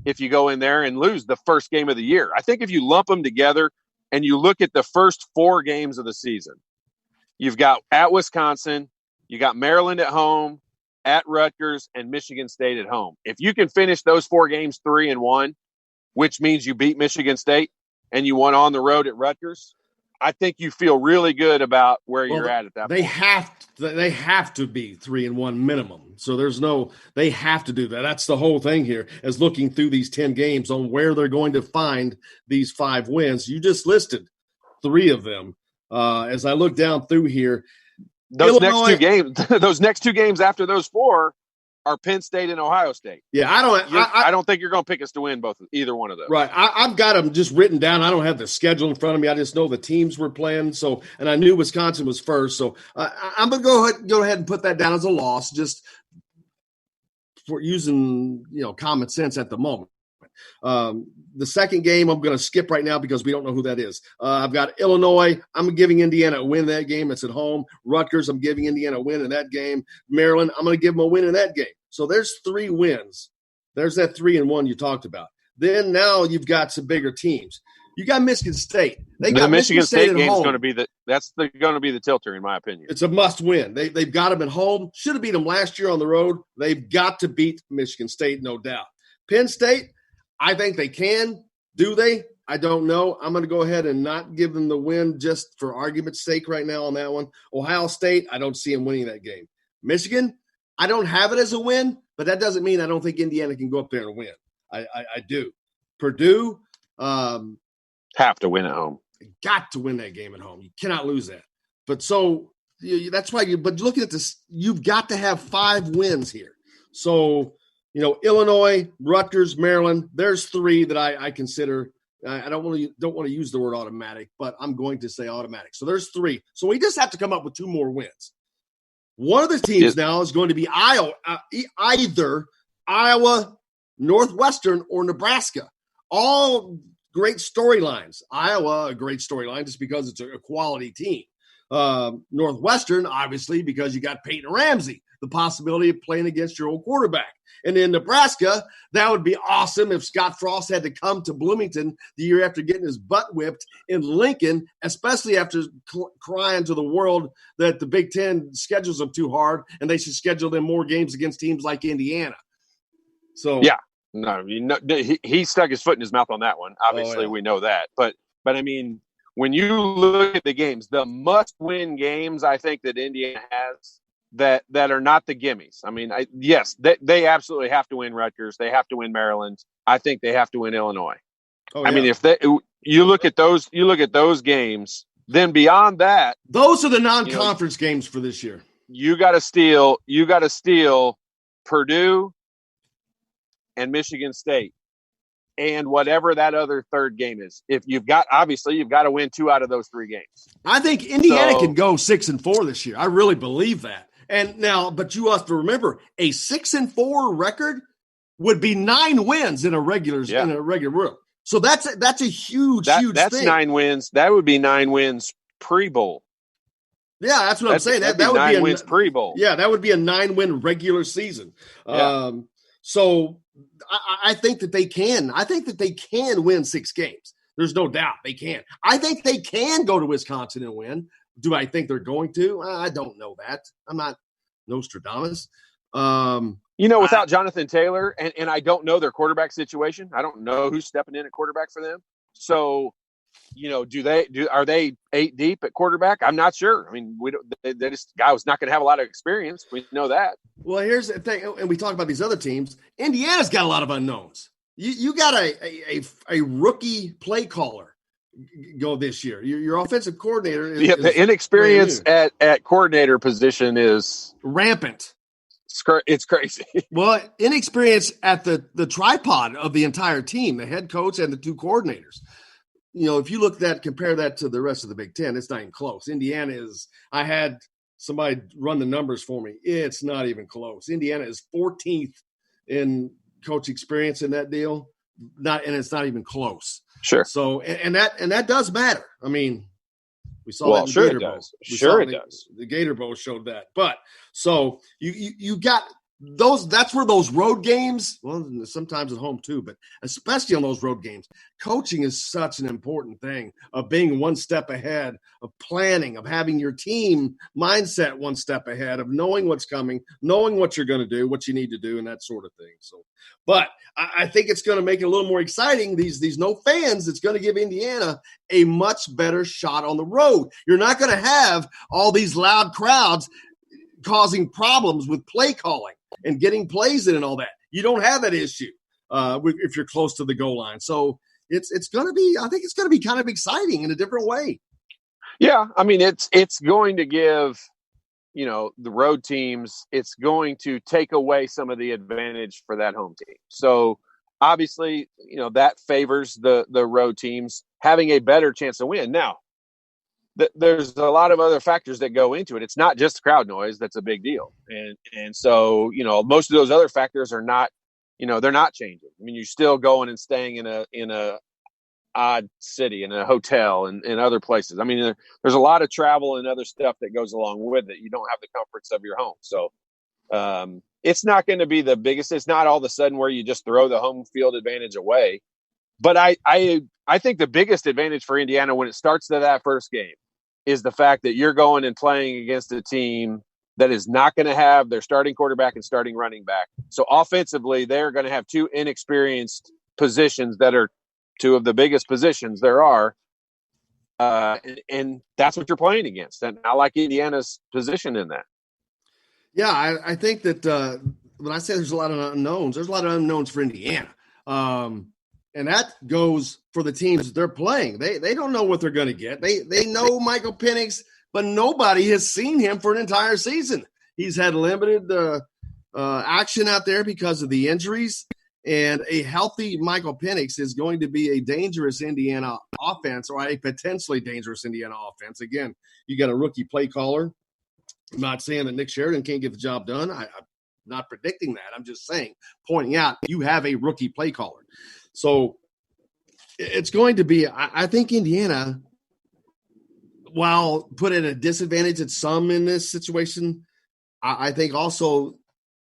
if you go in there and lose the first game of the year. I think if you lump them together and you look at the first 4 games of the season, you've got at Wisconsin, you got Maryland at home, at Rutgers, and Michigan State at home. If you can finish those 4 games 3-1, which means you beat Michigan State and you won on the road at Rutgers, I think you feel really good about where you're at that they point. They have to be 3-1 minimum. So they have to do that. That's the whole thing here, is looking through these 10 games on where they're going to find these 5 wins. You just listed 3 of them. As I look down through here, those next two games after those 4 are Penn State and Ohio State. Yeah, I don't think you're going to pick us to win either one of those. Right. I've got them just written down. I don't have the schedule in front of me. I just know the teams we're playing. So, and I knew Wisconsin was first. So I'm going to go ahead and put that down as a loss, just for using common sense at the moment. The second game I'm going to skip right now because we don't know who that is. I've got Illinois. I'm giving Indiana a win that game. It's at home. Rutgers, I'm giving Indiana a win in that game. Maryland, I'm going to give them a win in that game. So there's 3 wins. There's that 3-1 you talked about. Then now you've got some bigger teams. You got Michigan State. The Michigan State game is going to be going to be the tilter, in my opinion. It's a must win. They've got them at home. Should have beat them last year on the road. They've got to beat Michigan State, no doubt. Penn State, I think they can. Do they? I don't know. I'm going to go ahead and not give them the win just for argument's sake right now on that one. Ohio State, I don't see them winning that game. Michigan, I don't have it as a win, but that doesn't mean I don't think Indiana can go up there and win. I do. Purdue, have to win at home. Got to win that game at home. You cannot lose that. But so that's why but looking at this, you've got to have 5 wins here. So Illinois, Rutgers, Maryland. There's three that I consider. I don't want to use the word automatic, but I'm going to say automatic. So there's three. So we just have to come up with two more wins. One of the teams now is going to be either Iowa, Northwestern, or Nebraska. All great storylines. Iowa, a great storyline just because it's a quality team. Northwestern, obviously, because you got Peyton Ramsey, the possibility of playing against your old quarterback. And in Nebraska, that would be awesome if Scott Frost had to come to Bloomington the year after getting his butt whipped in Lincoln, especially after crying to the world that the Big Ten schedules them too hard and they should schedule them more games against teams like Indiana. So yeah, no, he stuck his foot in his mouth on that one. Obviously, we know that. But I mean, when you look at the games, the must-win games, I think that Indiana has that are not the gimmies. I mean, yes, they absolutely have to win Rutgers. They have to win Maryland. I think they have to win Illinois. I mean, if you look at those games, then beyond that, those are the non-conference games for this year. You got to steal Purdue and Michigan State and whatever that other third game is. If you've got to win 2 out of those 3 games. I think Indiana can go 6-4 this year. I really believe that. And now, but you have to remember, a 6-4 record would be 9 wins in a regular room. So that's a huge thing. That's 9 wins. That would be 9 wins pre-bowl. Yeah, that's what I'm saying. That would 9 be wins pre-bowl. Yeah, that would be a 9-win regular season. Yeah. So I think that they can. I think that they can win 6 games. There's no doubt they can. I think they can go to Wisconsin and win. Do I think they're going to? I don't know that. I'm not Nostradamus. Without Jonathan Taylor, and I don't know their quarterback situation. I don't know who's stepping in at quarterback for them. So, are they 8 deep at quarterback? I'm not sure. I mean, guy was not going to have a lot of experience. We know that. Well, here's the thing, and we talk about these other teams. Indiana's got a lot of unknowns. You got a rookie play caller go this year. Your offensive coordinator is the inexperience at coordinator position is rampant. It's crazy. Well, inexperience at the tripod of the entire team, the head coach and the 2 coordinators. If you compare that to the rest of the Big Ten, it's not even close. Indiana is, I had somebody run the numbers for me. It's not even close. Indiana is 14th in coach experience in that deal. And it's not even close. Sure. So, and that does matter. I mean, we saw that in the Gator Bowl. It does. The Gator Bowl showed that. But so you got those. That's where those road games. Well, sometimes at home too, but especially on those road games, coaching is such an important thing of being one step ahead, of planning, of having your team mindset one step ahead, of knowing what's coming, knowing what you're going to do, what you need to do, and that sort of thing. So, but I think it's going to make it a little more exciting. These no fans, it's going to give Indiana a much better shot on the road. You're not going to have all these loud crowds causing problems with play calling and getting plays in and all that. You don't have that issue if you're close to the goal line. So it's going to be, I think it's going to be kind of exciting in a different way. Yeah. I mean, it's going to give, the road teams, it's going to take away some of the advantage for that home team. So obviously, that favors the road teams having a better chance to win. Now, there's a lot of other factors that go into it. It's not just crowd noise. That's a big deal. And so, most of those other factors are not, they're not changing. I mean, you're still going and staying in a odd city, in a hotel and other places. I mean, there's a lot of travel and other stuff that goes along with it. You don't have the comforts of your home. So it's not going to be the biggest. It's not all of a sudden where you just throw the home field advantage away. But I think the biggest advantage for Indiana when it starts to that first game is the fact that you're going and playing against a team that is not going to have their starting quarterback and starting running back. So offensively, they're going to have 2 inexperienced positions that are 2 of the biggest positions there are. And that's what you're playing against. And I like Indiana's position in that. Yeah, I think that when I say there's a lot of unknowns, there's a lot of unknowns for Indiana. And that goes for the teams they're playing. They don't know what they're going to get. They know Michael Penix, but nobody has seen him for an entire season. He's had limited action out there because of the injuries. And a healthy Michael Penix is going to be a dangerous Indiana offense, or a potentially dangerous Indiana offense. Again, you got a rookie play caller. I'm not saying that Nick Sheridan can't get the job done. I'm not predicting that. I'm just saying, pointing out, you have a rookie play caller. So it's going to be, I think Indiana, while put at a disadvantage at some in this situation, I think also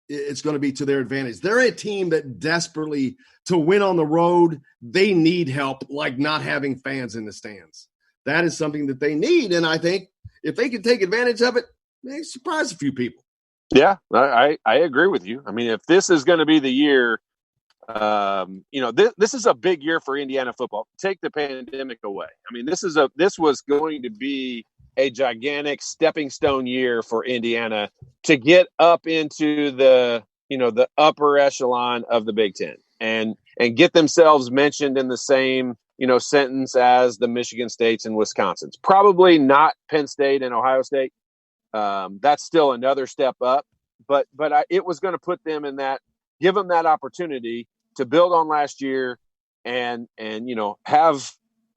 it's going to be to their advantage. They're a team that desperately, to win on the road, they need help, like not having fans in the stands. That is something that they need, and I think if they can take advantage of it, they surprise a few people. Yeah, I agree with you. I mean, if this is going to be the year, this is a big year for Indiana football. Take the pandemic away. I mean, this was going to be a gigantic stepping stone year for Indiana to get up into the upper echelon of the Big Ten and get themselves mentioned in the same, sentence as the Michigan States and Wisconsins. Probably not Penn State and Ohio State. That's still another step up, but it was going to put them in that, give them that opportunity to build on last year and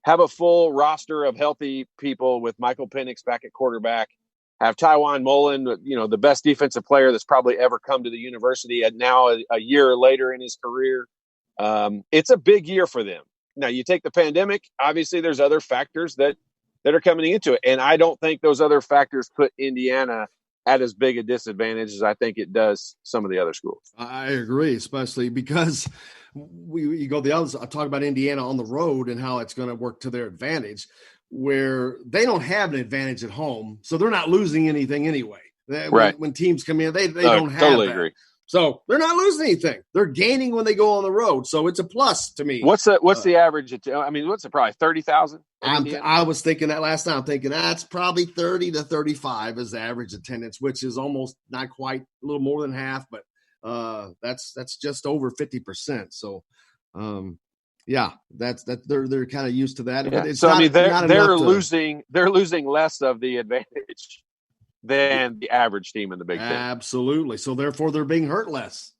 have a full roster of healthy people with Michael Penix back at quarterback, have Tywan Mullen, the best defensive player that's probably ever come to the university, and now a year later in his career. It's a big year for them. Now, you take the pandemic, obviously there's other factors that are coming into it, and I don't think those other factors put Indiana at as big a disadvantage as I think it does some of the other schools. I agree, especially because you go the other. I talk about Indiana on the road and how it's going to work to their advantage, where they don't have an advantage at home, so they're not losing anything anyway. Right. When teams come in, they don't have totally that. Agree. So they're not losing anything. They're gaining when they go on the road. So it's a plus to me. What's the average? What's it, probably 30,000? I was thinking that last time. I'm thinking that's probably 30 to 35 is the average attendance, which is almost not quite, a little more than half, but that's just over 50%. So, they're kind of used to that. Yeah. But it's so not, they're losing less of the advantage than the average team in the Big Ten. Absolutely. So therefore they're being hurt less.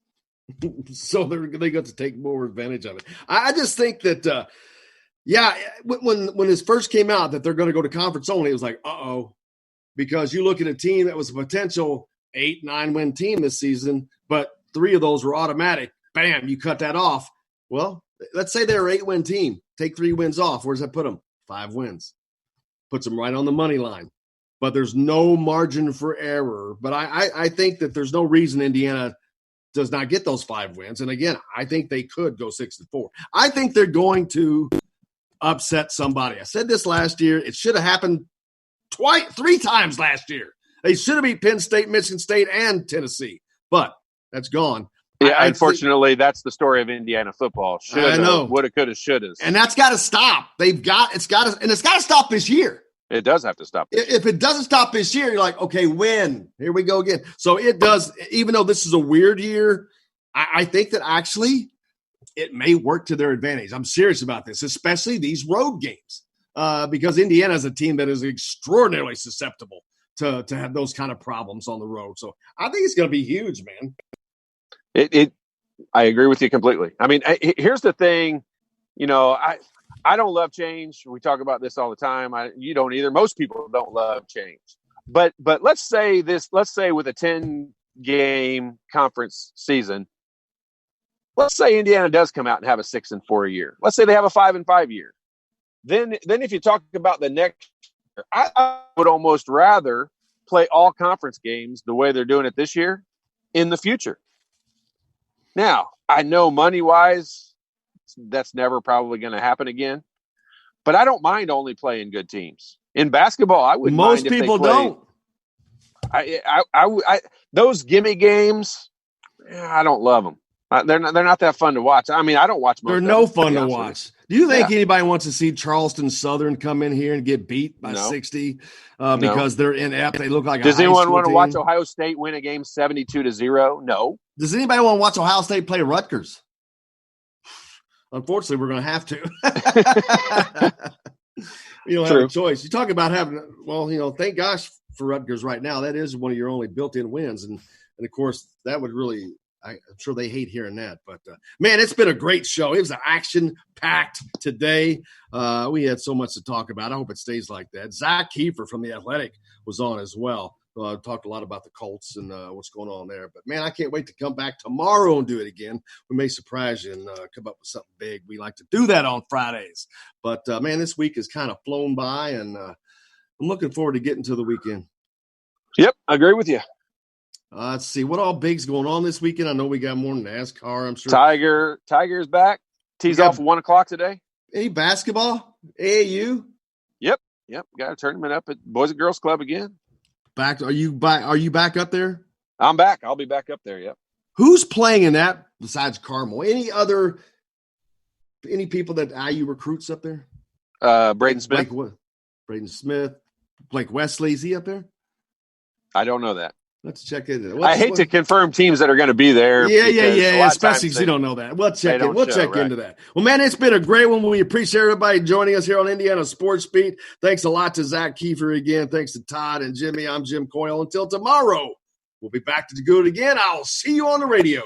So they got to take more advantage of it. I just think that, when this first came out that they're going to go to conference only, it was like, because you look at a team that was a potential 8-9 win team this season, but 3 of those were automatic. Bam, you cut that off. Well, let's say they're an 8-win team. Take 3 wins off. Where does that put them? 5 wins. Puts them right on the money line. But there's no margin for error. But I think that there's no reason Indiana does not get those 5 wins. And again, I think they could go 6-4. I think they're going to upset somebody. I said this last year. It should have happened 3 times last year. They should have beat Penn State, Michigan State, and Tennessee. But that's gone. Yeah, unfortunately, that's the story of Indiana football. Shoulda, woulda, coulda, shoulda. And that's got to stop. It's got to stop this year. It does have to stop. If it doesn't stop this year, you're like, okay, when? Here we go again. So it does, even though this is a weird year, I think that actually it may work to their advantage. I'm serious about this, especially these road games, because Indiana is a team that is extraordinarily susceptible to have those kind of problems on the road. So I think it's going to be huge, man. I agree with you completely. I mean, here's the thing, I don't love change. We talk about this all the time. You don't either. Most people don't love change. But let's say with a 10-game conference season, let's say Indiana does come out and have a 6-4 year. Let's say they have a 5-5 year. Then if you talk about the next year, I would almost rather play all conference games the way they're doing it this year in the future. Now, I know money-wise, that's never probably going to happen again. But I don't mind only playing good teams. In basketball, I wouldn't mind if they played. Most people don't. Those gimme games, I don't love them. They're not that fun to watch. I mean, I don't watch most of them. They're no fun to watch. Do you think anybody wants to see Charleston Southern come in here and get beat by 60 because they're inept? They look like Does anyone want to watch Ohio State win a game 72-0? No. Does anybody want to watch Ohio State play Rutgers? Unfortunately, we're going to have to. You don't have a choice. You talk about having, thank gosh for Rutgers right now. That is one of your only built-in wins. And And, of course, that would really – I'm sure they hate hearing that. But, man, it's been a great show. It was action-packed today. We had so much to talk about. I hope it stays like that. Zach Kiefer from The Athletic was on as well. Talked a lot about the Colts and what's going on there. But, man, I can't wait to come back tomorrow and do it again. We may surprise you and come up with something big. We like to do that on Fridays. But, man, this week has kind of flown by, and I'm looking forward to getting to the weekend. Yep, I agree with you. Let's see. What all big's going on this weekend? I know we got more than NASCAR, I'm sure. Tiger's back. Tees off at 1 o'clock today. Any basketball? AAU? Yep. Got a tournament up at Boys and Girls Club again. Back? Are you back up there? I'm back. I'll be back up there. Yep. Who's playing in that besides Carmel? Any people that IU recruits up there? Braden Smith. Braden Smith. Blake Wesley, is he up there? I don't know that. Let's check it. I hate to confirm teams that are going to be there. Yeah. Especially because you don't know that. We'll check it. We'll check into that. Well, man, it's been a great one. We appreciate everybody joining us here on Indiana Sports Beat. Thanks a lot to Zach Kiefer again. Thanks to Todd and Jimmy. I'm Jim Coyle. Until tomorrow, we'll be back to do it again. I'll see you on the radio.